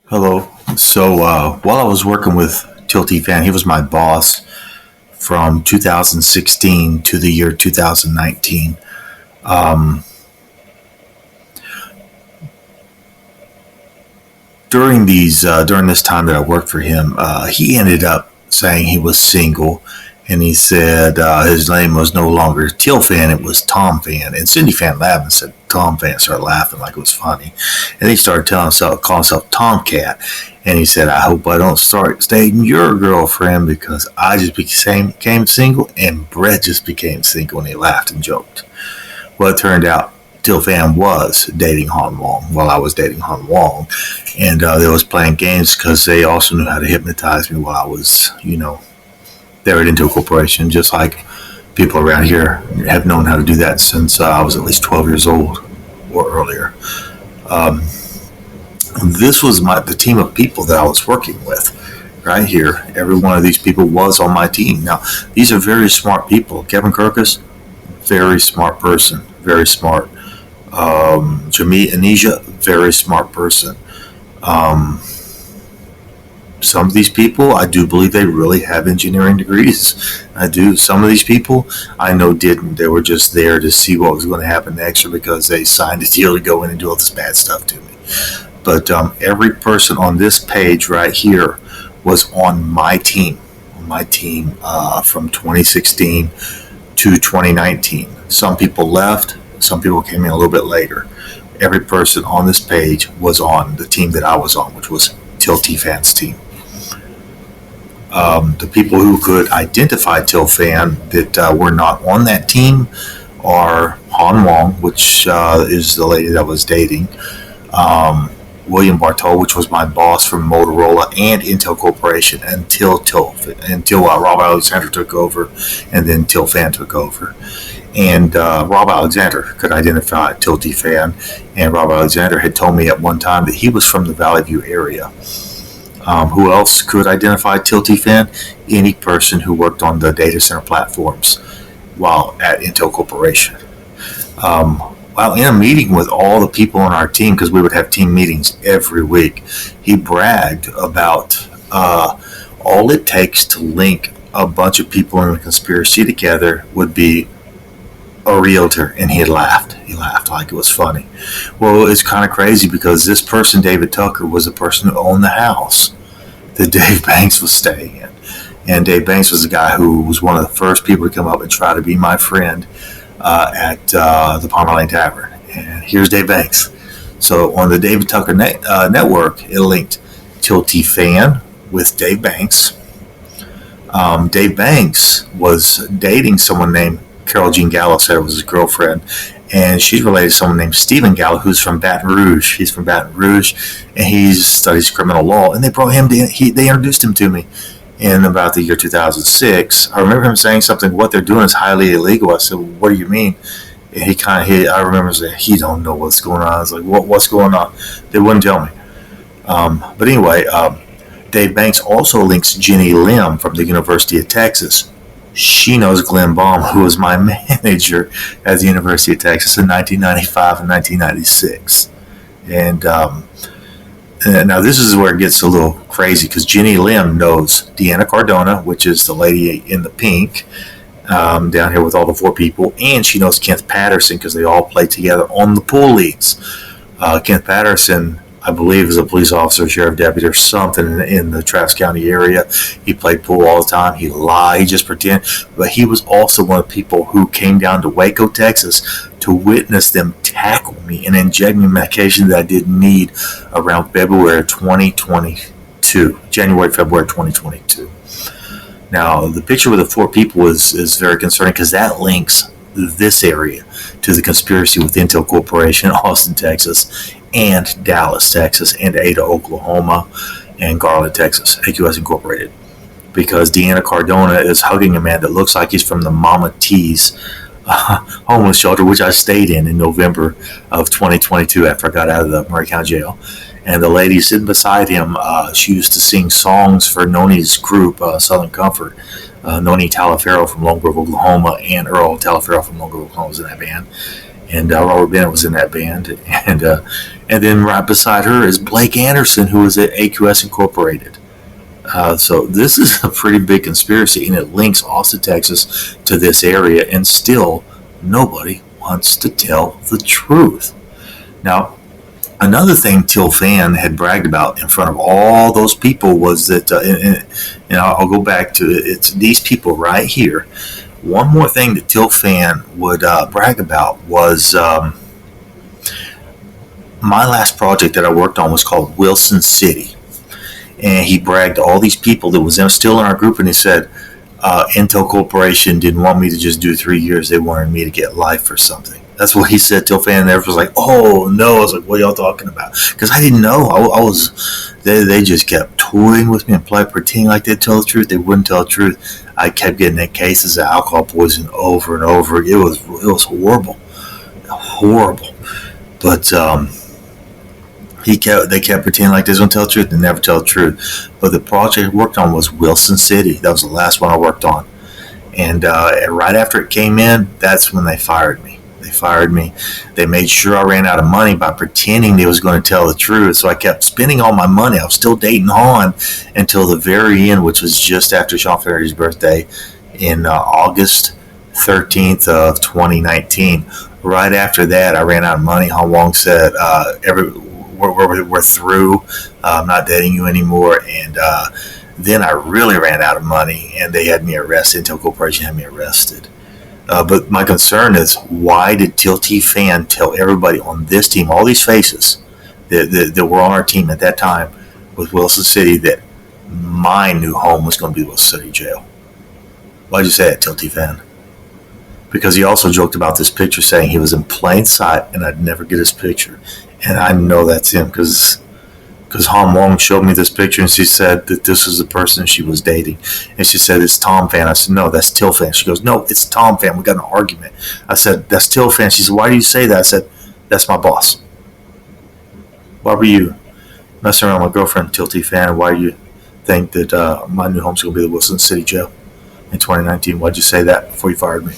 Hello. While I was working with Til T Phan, he was my boss from 2016 to the year 2019. Um, during this time that I worked for him, he ended up saying he was single, and he said his name was no longer Til Phan, it was Tom Phan. And Cindy Phan laughed and said Tom Phan, started laughing like it was funny, and he started calling himself Tomcat. And he said, "I hope I don't start dating your girlfriend because I just became single, and Brett just became single." And he laughed and joked. Well, it turned out Til Phan was dating Han Wong while I was dating Han Wong, and they was playing games because they also knew how to hypnotize me while I was, there at Intel Corporation, just like people around here have known how to do that since I was at least 12 years old or earlier. Um, this was the team of people that I was working with right here. Every one of these people was on my team. Now, these are very smart people. Kevin Kirkus, very smart person, very smart. Jamie Anisha, very smart person. Um, some of these people, I do believe they really have engineering degrees. I do. Some of these people, I know didn't. They were just there to see what was going to happen next, or because they signed a deal to go in and do all this bad stuff to me. But every person on this page right here was on my team. From 2016 to 2019. Some people left. Some people came in a little bit later. Every person on this page was on the team that I was on, which was Til T Phan's team. The people who could identify Til Phan that were not on that team are Han Wong, which is the lady that I was dating, William Bartol, which was my boss from Motorola and Intel Corporation until Rob Alexander took over, and then Til Phan took over. And Rob Alexander could identify Til T Phan, and Rob Alexander had told me at one time that he was from the Valley View area. Who else could identify Til T Phan? Any person who worked on the data center platforms while at Intel Corporation. While in a meeting with all the people on our team, because we would have team meetings every week, he bragged about all it takes to link a bunch of people in a conspiracy together would be a realtor, and he laughed. He laughed like it was funny. Well, it's kind of crazy because this person, David Tucker, was the person who owned the house that Dave Banks was staying in. And Dave Banks was the guy who was one of the first people to come up and try to be my friend at the Palmer Lane Tavern. And here's Dave Banks. So on the David Tucker network, it linked Til T Phan with Dave Banks. Dave Banks was dating someone named Carol Jean Gallo, said it was his girlfriend, and she's related to someone named Stephen Gallo, who's from Baton Rouge. He's from Baton Rouge, and he studies criminal law. And they brought him to, they introduced him to me in about the year 2006. I remember him saying something, "What they're doing is highly illegal." I said, "Well, what do you mean?" And I remember saying, "He don't know what's going on." I was like, "What's going on?" They wouldn't tell me. But anyway, Dave Banks also links Jenny Lim from the University of Texas. She knows Glenn Baum, who was my manager at the University of Texas in 1995 and 1996. And now this is where it gets a little crazy, because Jenny Lim knows Deanna Cardona, which is the lady in the pink, down here with all the four people, and she knows Kent Patterson because they all play together on the pool leagues. Kent Patterson, I believe, is a police officer, sheriff deputy, or something in the Travis County area. He played pool all the time. He lied. He just pretend. But he was also one of the people who came down to Waco, Texas, to witness them tackle me and inject me medication that I didn't need around February 2022, February 2022. Now, the picture with the four people is very concerning, because that links this area to the conspiracy with Intel Corporation, Austin, Texas, and Dallas, Texas, and Ada, Oklahoma, and Garland, Texas, AQS Incorporated. Because Deanna Cardona is hugging a man that looks like he's from the Mama T's homeless shelter, which I stayed in November of 2022 after I got out of the Murray County Jail. And the lady sitting beside him, she used to sing songs for Noni's group, Southern Comfort. Noni Talaferro from Lone Grove, Oklahoma, and Earl Talaferro from Lone Grove, Oklahoma was in that band. and Robert Bennett was in that band, and then right beside her is Blake Anderson, who was at AQS Incorporated. So this is a pretty big conspiracy, and it links Austin, Texas to this area, and still nobody wants to tell the truth. Now, another thing Til Phan had bragged about in front of all those people was that, and I'll go back to it, it's these people right here. One more thing that Til Phan would brag about was my last project that I worked on was called Wilson City. And he bragged to all these people that was still in our group, and he said, Intel Corporation didn't want me to just do 3 years. They wanted me to get life or something. That's what he said. Til Phan, and everyone was like, oh, no. I was like, what are y'all talking about? Because I didn't know. They just kept toying with me and pretending like they'd tell the truth. They wouldn't tell the truth. I kept getting in cases of alcohol poisoning over and over. It was horrible. Horrible. But they kept pretending like they was going to tell the truth and never tell the truth. But the project I worked on was Wilson City. That was the last one I worked on. And right after it came in, that's when they fired me. They made sure I ran out of money by pretending they was going to tell the truth. So I kept spending all my money. I was still dating Han until the very end, which was just after Sean Finnerty's birthday in August 13th of 2019. Right after that, I ran out of money. Han Wong said, we're through. I'm not dating you anymore. And then I really ran out of money, and they had me arrested. Intel Corporation had me arrested. But my concern is, why did Til T Phan tell everybody on this team, all these faces that were on our team at that time with Wilson City, that my new home was going to be Wilson City Jail? Why'd you say that, Til T Phan? Because he also joked about this picture, saying he was in plain sight and I'd never get his picture. And I know that's him because Han Wong showed me this picture, and she said that this was the person she was dating. And she said, it's Tom Phan. I said, no, that's Til Phan. She goes, no, it's Tom Phan. We got an argument. I said, that's Til Phan. She said, why do you say that? I said, that's my boss. Why were you messing around with my girlfriend, Til T Phan? Why do you think that my new home's going to be the Wilson City Jail in 2019? Why'd you say that before you fired me?